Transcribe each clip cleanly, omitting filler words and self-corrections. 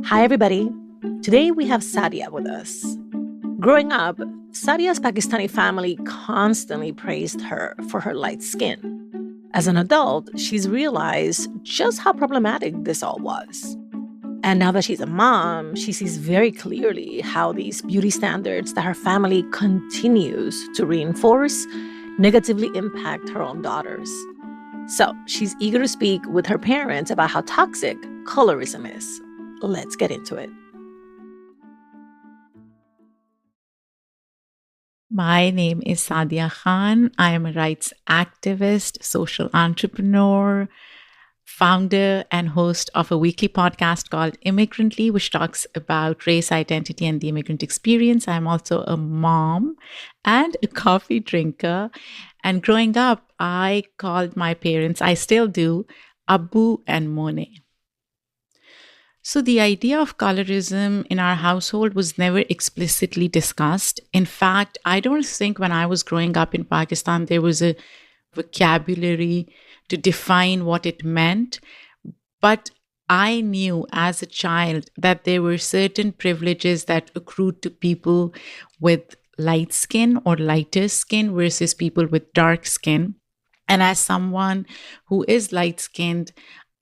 Hi, everybody. Today we have Saadia with us. Growing up, Saadia's Pakistani family constantly praised her for her light skin. As an adult, she's realized just how problematic this all was. And now that she's a mom, she sees very clearly how these beauty standards that her family continues to reinforce negatively impact her own daughters. So she's eager to speak with her parents about how toxic colorism is. Let's get into it. My name is Saadia Khan. I am a rights activist, social entrepreneur, founder and host of a weekly podcast called Immigrantly, which talks about race, identity, and the immigrant experience. I'm also a mom and a coffee drinker. And growing up, I called my parents, I still do, Abu and Mone. So the idea of colorism in our household was never explicitly discussed. In fact, I don't think when I was growing up in Pakistan, there was a vocabulary to define what it meant. But I knew as a child that there were certain privileges that accrued to people with light skin or lighter skin versus people with dark skin. And as someone who is light-skinned,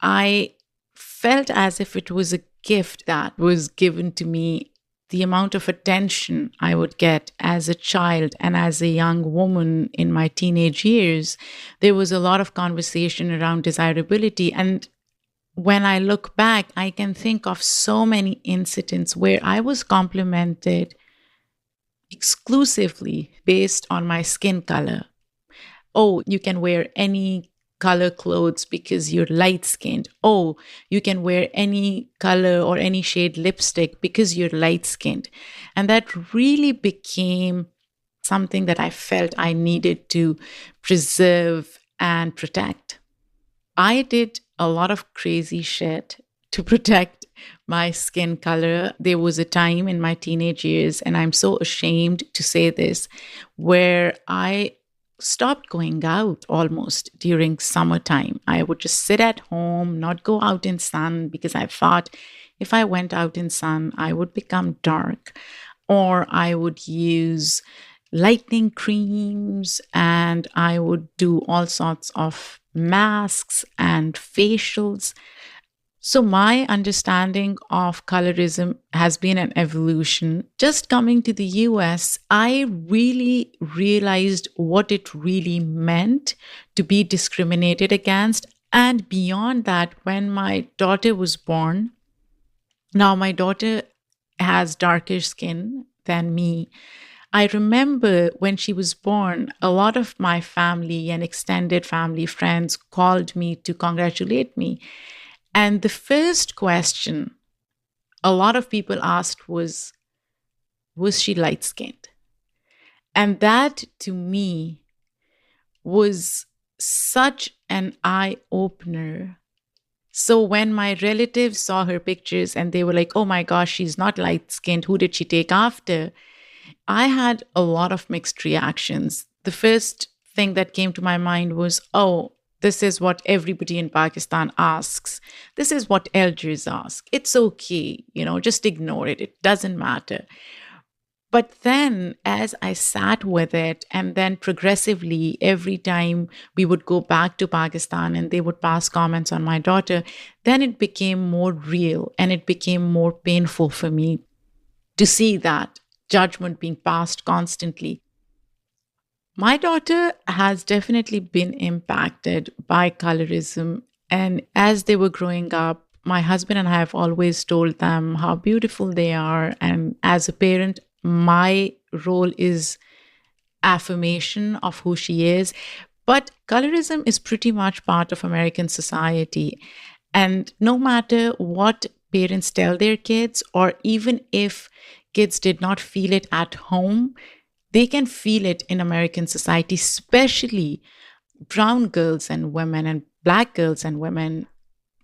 I felt as if it was a gift that was given to me. The amount of attention I would get as a child and as a young woman in my teenage years, there was a lot of conversation around desirability. And when I look back, I can think of so many incidents where I was complimented exclusively based on my skin color. Oh, you can wear any color clothes because you're light-skinned. Oh, you can wear any color or any shade lipstick because you're light-skinned. And that really became something that I felt I needed to preserve and protect. I did a lot of crazy shit to protect my skin color. There was a time in my teenage years, and I'm so ashamed to say this, where I stopped going out almost during summertime. I would just sit at home, not go out in sun, because I thought if I went out in sun, I would become dark, or I would use lightening creams and I would do all sorts of masks and facials. So my understanding of colorism has been an evolution. Just coming to the US, I really realized what it really meant to be discriminated against. And beyond that, when my daughter was born, now my daughter has darker skin than me. I remember when she was born, a lot of my family and extended family friends called me to congratulate me. And the first question a lot of people asked was she light-skinned? And that, to me, was such an eye-opener. So when my relatives saw her pictures and they were like, oh my gosh, she's not light-skinned, who did she take after? I had a lot of mixed reactions. The first thing that came to my mind was, oh, this is what everybody in Pakistan asks. This is what elders ask. It's okay, just ignore it. It doesn't matter. But then as I sat with it, and then progressively, every time we would go back to Pakistan and they would pass comments on my daughter, then it became more real and it became more painful for me to see that judgment being passed constantly. My daughter has definitely been impacted by colorism. And as they were growing up, my husband and I have always told them how beautiful they are. And as a parent, my role is affirmation of who she is. But colorism is pretty much part of American society. And no matter what parents tell their kids, or even if kids did not feel it at home, they can feel it in American society, especially brown girls and women and Black girls and women.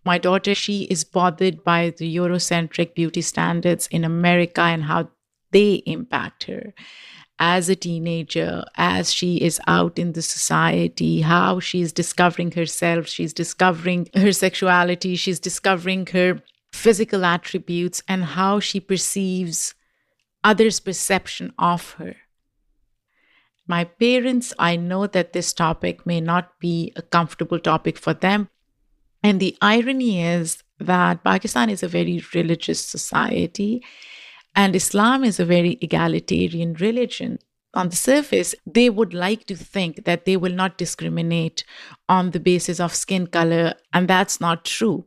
My daughter, she is bothered by the Eurocentric beauty standards in America and how they impact her. as a teenager, as she is out in the society, how she's discovering herself, she's discovering her sexuality, she's discovering her physical attributes, and how she perceives others' perception of her. My parents, I know that this topic may not be a comfortable topic for them. And the irony is that Pakistan is a very religious society and Islam is a very egalitarian religion. On the surface, they would like to think that they will not discriminate on the basis of skin color, and that's not true.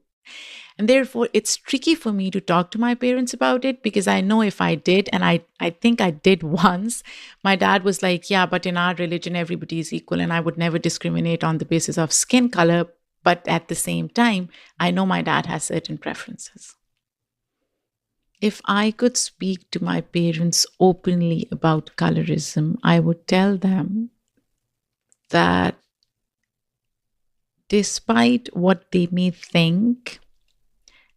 And therefore, it's tricky for me to talk to my parents about it because I know if I did, and I think I did once, my dad was like, yeah, but in our religion, everybody is equal and I would never discriminate on the basis of skin color. But at the same time, I know my dad has certain preferences. If I could speak to my parents openly about colorism, I would tell them that despite what they may think,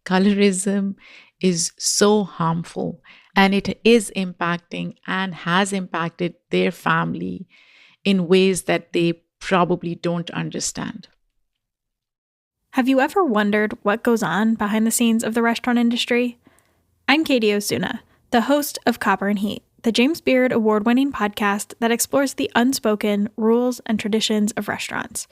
colorism is so harmful and it is impacting and has impacted their family in ways that they probably don't understand. Have you ever wondered what goes on behind the scenes of the restaurant industry? I'm Katie Osuna, the host of Copper and Heat, the James Beard award-winning podcast that explores the unspoken rules and traditions of restaurants.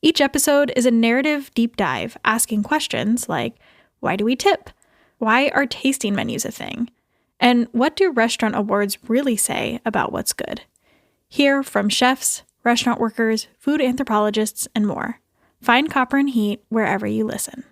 Each episode is a narrative deep dive asking questions like, why do we tip? Why are tasting menus a thing? And what do restaurant awards really say about what's good? Hear from chefs, restaurant workers, food anthropologists, and more. Find Copper and Heat wherever you listen.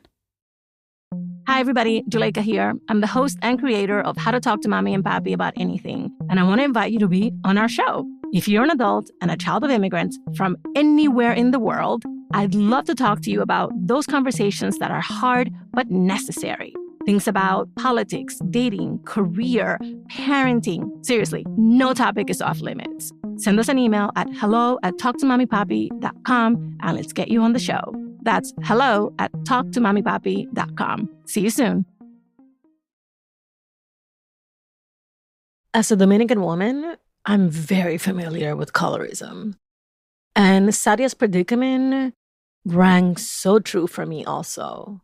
Hi, everybody. Juleyka here. I'm the host and creator of How to Talk to Mamí and Papí About Anything, and I want to invite you to be on our show. If you're an adult and a child of immigrants from anywhere in the world, I'd love to talk to you about those conversations that are hard but necessary. Things about politics, dating, career, parenting. Seriously, no topic is off limits. Send us an email at hello@talktomamipapy.com and let's get you on the show. That's hello@talktomamipapy.com. See you soon. As a Dominican woman, I'm very familiar with colorism. And Saadia's predicament rang so true for me also.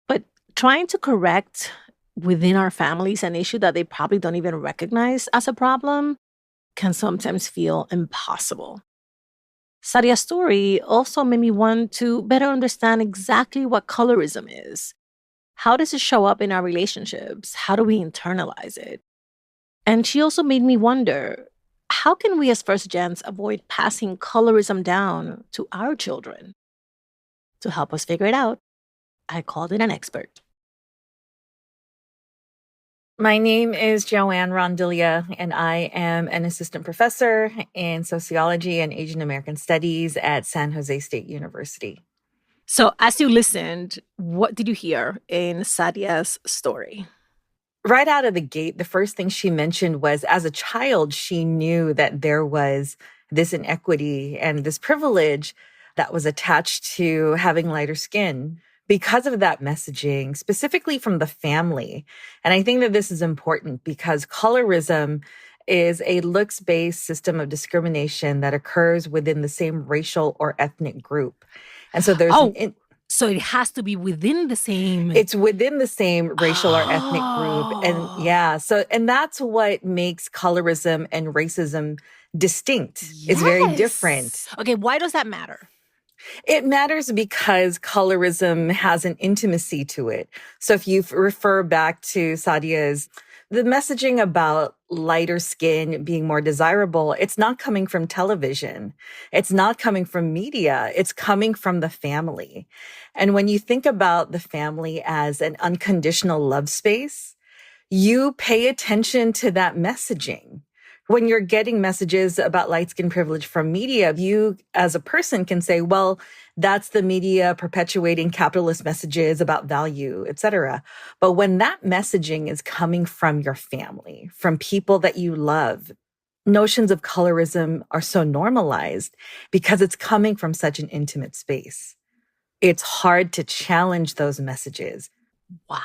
But trying to correct within our families an issue that they probably don't even recognize as a problem can sometimes feel impossible. Saadia's story also made me want to better understand exactly what colorism is. How does it show up in our relationships? How do we internalize it? And she also made me wonder, how can we as first gens avoid passing colorism down to our children? To help us figure it out, I called in an expert. My name is Joanna Rondilla, and I am an assistant professor in sociology and Asian American studies at San Jose State University. So as you listened, what did you hear in Saadia's story? Right out of the gate, the first thing she mentioned was as a child, she knew that there was this inequity and this privilege that was attached to having lighter skin because of that messaging, specifically from the family. And I think that this is important because colorism is a looks-based system of discrimination that occurs within the same racial or ethnic group. And so there's so it has to be within the same... It's within the same racial or ethnic group. And that's what makes colorism and racism distinct. Yes. It's very different. Okay, why does that matter? It matters because colorism has an intimacy to it. So if you refer back to Saadia's, the messaging about lighter skin being more desirable, it's not coming from television. It's not coming from media. It's coming from the family. And when you think about the family as an unconditional love space, you pay attention to that messaging. When you're getting messages about light skin privilege from media, you as a person can say, well, that's the media perpetuating capitalist messages about value, et cetera. But when that messaging is coming from your family, from people that you love, notions of colorism are so normalized because it's coming from such an intimate space. It's hard to challenge those messages. Wow.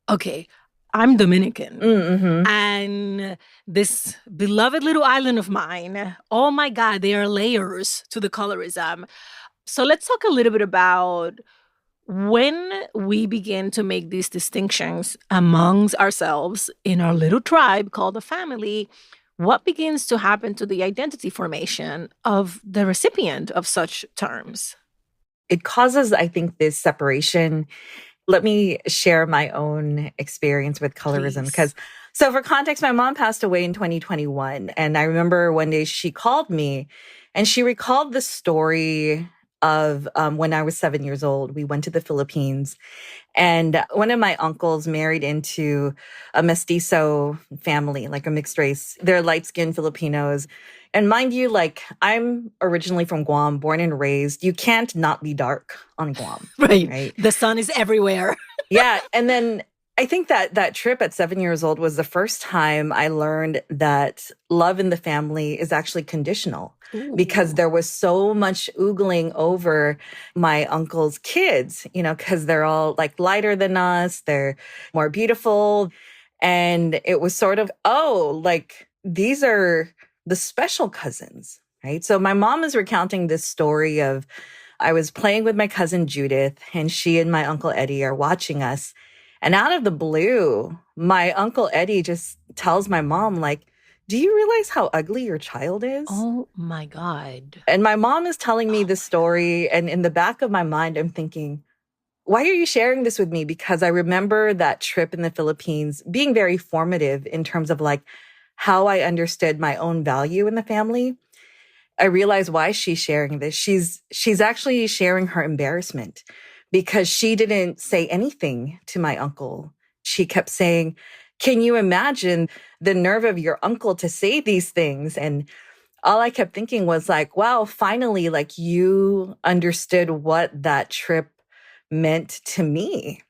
Okay. I'm Dominican. Mm-hmm. And this beloved little island of mine, oh my God, there are layers to the colorism. So let's talk a little bit about when we begin to make these distinctions amongst ourselves in our little tribe called a family. What begins to happen to the identity formation of the recipient of such terms? It causes, I think, this separation. Let me share my own experience with colorism. Because, so for context, my mom passed away in 2021. And I remember one day she called me and she recalled the story of when I was 7 years old. We went to the Philippines and one of my uncles married into a mestizo family, like a mixed race. They're light-skinned Filipinos. And mind you, like, I'm originally from Guam, born and raised. You can't not be dark on Guam. Right. The sun is everywhere. Yeah. And then I think that trip at 7 years old was the first time I learned that love in the family is actually conditional. Ooh. Because there was so much oogling over my uncle's kids, you know, because they're all like lighter than us. They're more beautiful. And it was sort of, oh, like these are the special cousins, right? So my mom is recounting this story of I was playing with my cousin Judith and she and my uncle Eddie are watching us. And out of the blue, my uncle Eddie just tells my mom, like, do you realize how ugly your child is? Oh my God. And my mom is telling me this story. And in the back of my mind, I'm thinking, why are you sharing this with me? Because I remember that trip in the Philippines being very formative in terms of like how I understood my own value in the family. I realize why she's sharing this. She's actually sharing her embarrassment because she didn't say anything to my uncle. She kept saying, can you imagine the nerve of your uncle to say these things? And all I kept thinking was like, wow, finally, like you understood what that trip meant to me.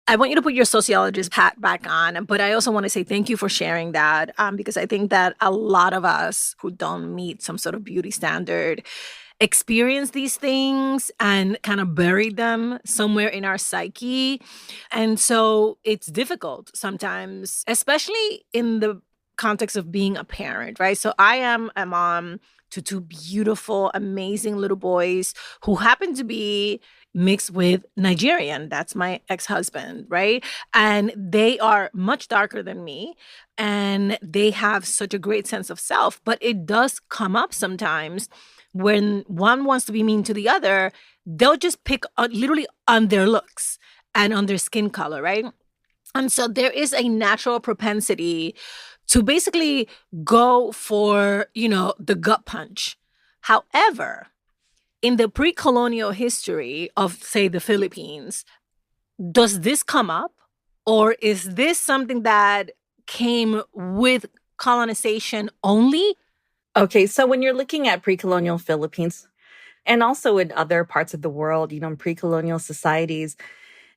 I want you to put your sociologist hat back on, but I also want to say thank you for sharing that because I think that a lot of us who don't meet some sort of beauty standard experience these things and kind of bury them somewhere in our psyche. And so it's difficult sometimes, especially in the context of being a parent, right? So I am a mom to two beautiful, amazing little boys who happen to be mixed with Nigerian. That's my ex-husband, right? And they are much darker than me. And they have such a great sense of self. But it does come up sometimes when one wants to be mean to the other, they'll just pick literally on their looks and on their skin color, right? And so there is a natural propensity to basically go for, you know, the gut punch. However, in the pre-colonial history of, say, the Philippines, does this come up? Or is this something that came with colonization only? Okay, so when you're looking at pre-colonial Philippines and also in other parts of the world, you know, in pre-colonial societies,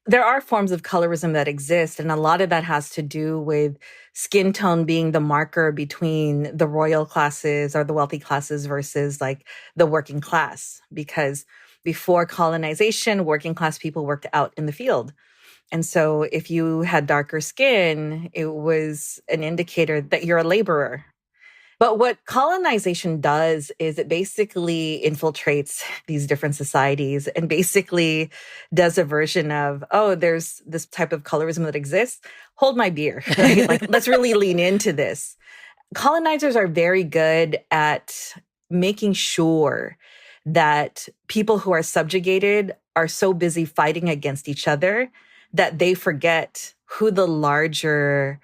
there are forms of colorism that exist. And a lot of that has to do with skin tone being the marker between the royal classes or the wealthy classes versus like the working class. Because before colonization, working class people worked out in the field. And so if you had darker skin, it was an indicator that you're a laborer. But what colonization does is it basically infiltrates these different societies and basically does a version of, oh, there's this type of colorism that exists. Hold my beer, right? Like, let's really lean into this. Colonizers are very good at making sure that people who are subjugated are so busy fighting against each other that they forget who the larger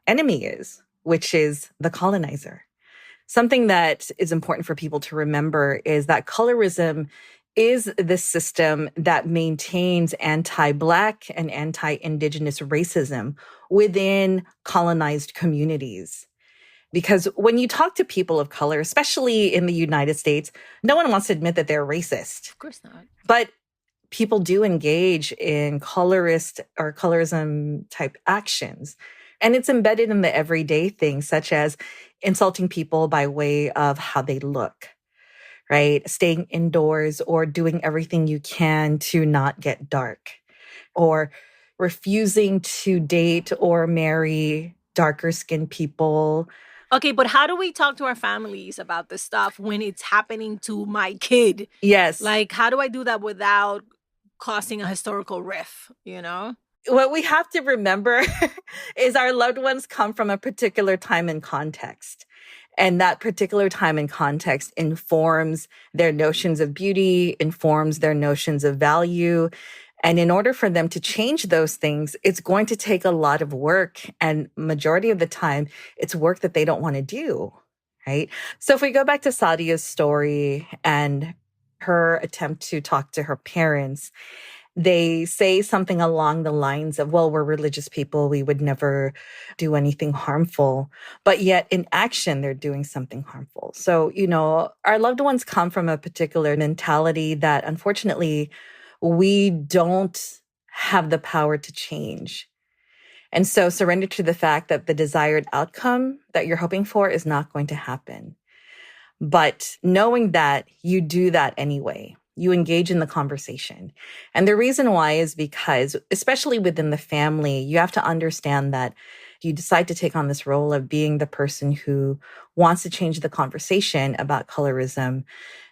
enemy is, which is the colonizer. Something that is important for people to remember is that colorism is this system that maintains anti-Black and anti-Indigenous racism within colonized communities. Because when you talk to people of color, especially in the United States, no one wants to admit that they're racist. Of course not. But people do engage in colorist or colorism type actions. And it's embedded in the everyday things, such as insulting people by way of how they look, right? Staying indoors or doing everything you can to not get dark, or refusing to date or marry darker skinned people. Okay, but how do we talk to our families about this stuff when it's happening to my kid? Yes. Like, how do I do that without causing a historical rift, you know? What we have to remember is our loved ones come from a particular time and context. And that particular time and context informs their notions of beauty, informs their notions of value. And in order for them to change those things, it's going to take a lot of work. And majority of the time, it's work that they don't want to do, right? So if we go back to Saadia's story and her attempt to talk to her parents, they say something along the lines of, well, we're religious people. We would never do anything harmful. But yet in action, they're doing something harmful. So, our loved ones come from a particular mentality that unfortunately we don't have the power to change. And so surrender to the fact that the desired outcome that you're hoping for is not going to happen. But knowing that, you do that anyway. You engage in the conversation. And the reason why is because, especially within the family, you have to understand that you decide to take on this role of being the person who wants to change the conversation about colorism.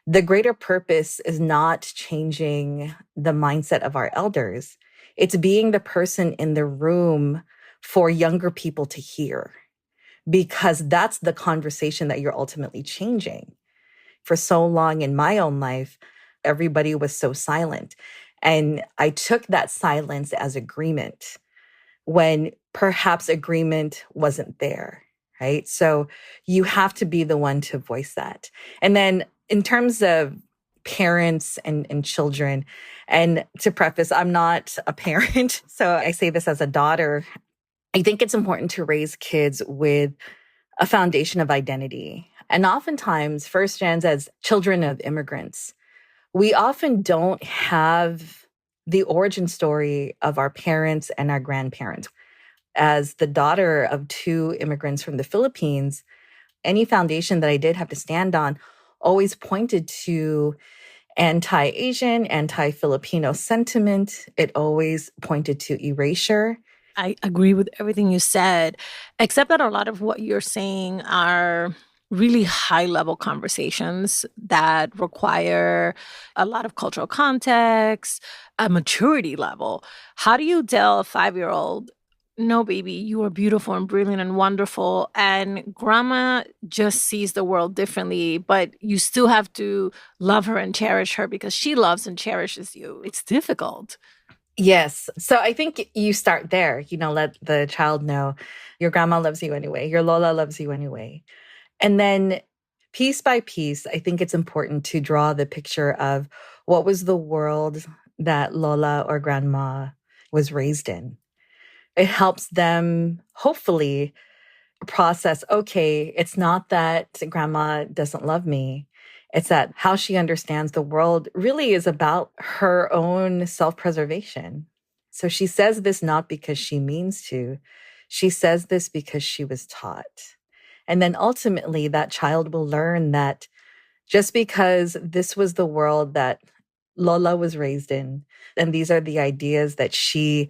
The greater purpose is not changing the mindset of our elders. It's being the person in the room for younger people to hear, because that's the conversation that you're ultimately changing. For so long in my own life, everybody was so silent. And I took that silence as agreement when perhaps agreement wasn't there, right? So you have to be the one to voice that. And then in terms of parents and children, and to preface, I'm not a parent, so I say this as a daughter. I think it's important to raise kids with a foundation of identity. And oftentimes, first gens as children of immigrants, we often don't have the origin story of our parents and our grandparents. As the daughter of two immigrants from the Philippines, any foundation that I did have to stand on always pointed to anti-Asian, anti-Filipino sentiment. It always pointed to erasure. I agree with everything you said, except that a lot of what you're saying are really high-level conversations that require a lot of cultural context, a maturity level. How do you tell a 5-year-old, no, baby, you are beautiful and brilliant and wonderful, and grandma just sees the world differently, but you still have to love her and cherish her because she loves and cherishes you? It's difficult. Yes. So I think you start there, let the child know your grandma loves you anyway, your Lola loves you anyway. And then piece by piece, I think it's important to draw the picture of what was the world that Lola or grandma was raised in. It helps them hopefully process, okay, it's not that grandma doesn't love me. It's that how she understands the world really is about her own self-preservation. So she says this not because she means to. She says this because she was taught. And then ultimately that child will learn that just because this was the world that Lola was raised in, and these are the ideas that she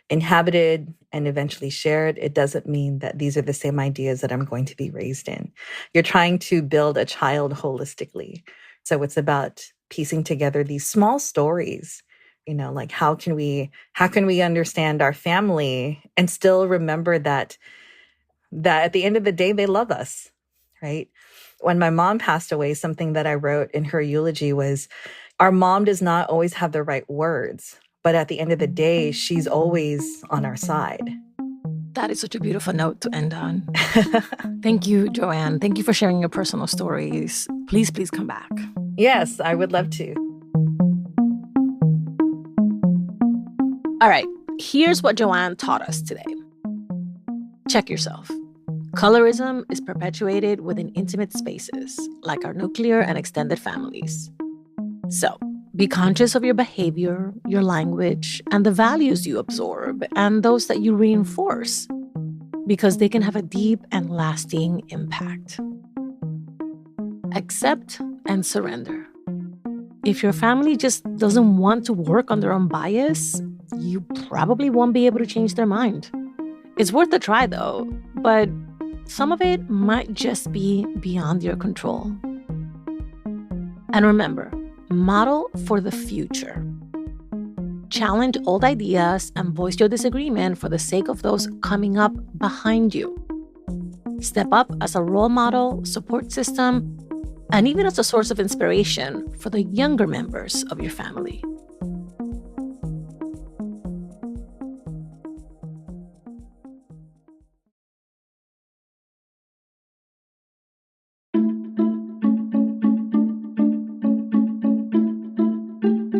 inhabited and eventually shared, it doesn't mean that these are the same ideas that I'm going to be raised in. You're trying to build a child holistically. So it's about piecing together these small stories, like how can we understand our family and still remember that at the end of the day, they love us, right? When my mom passed away, something that I wrote in her eulogy was, our mom does not always have the right words, but at the end of the day, she's always on our side. That is such a beautiful note to end on. Thank you, Joanne. Thank you for sharing your personal stories. Please, please come back. Yes, I would love to. All right, here's what Joanne taught us today. Check yourself. Colorism is perpetuated within intimate spaces, like our nuclear and extended families. So, be conscious of your behavior, your language, and the values you absorb, and those that you reinforce, because they can have a deep and lasting impact. Accept and surrender. If your family just doesn't want to work on their own bias, you probably won't be able to change their mind. It's worth a try, though, but some of it might just be beyond your control. And remember, model for the future. Challenge old ideas and voice your disagreement for the sake of those coming up behind you. Step up as a role model, support system, and even as a source of inspiration for the younger members of your family.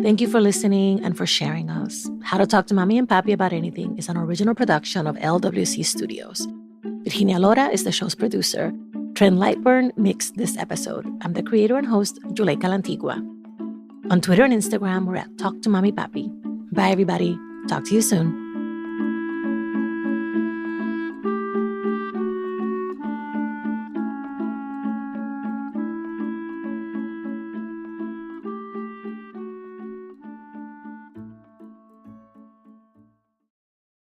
Thank you for listening and for sharing us. How to Talk to Mamí and Papí About Anything is an original production of LWC Studios. Virginia Lora is the show's producer. Trent Lightburn mixed this episode. I'm the creator and host, Juleyka Lantigua. On Twitter and Instagram, we're at Talk to Mamí Papí. Bye, everybody. Talk to you soon.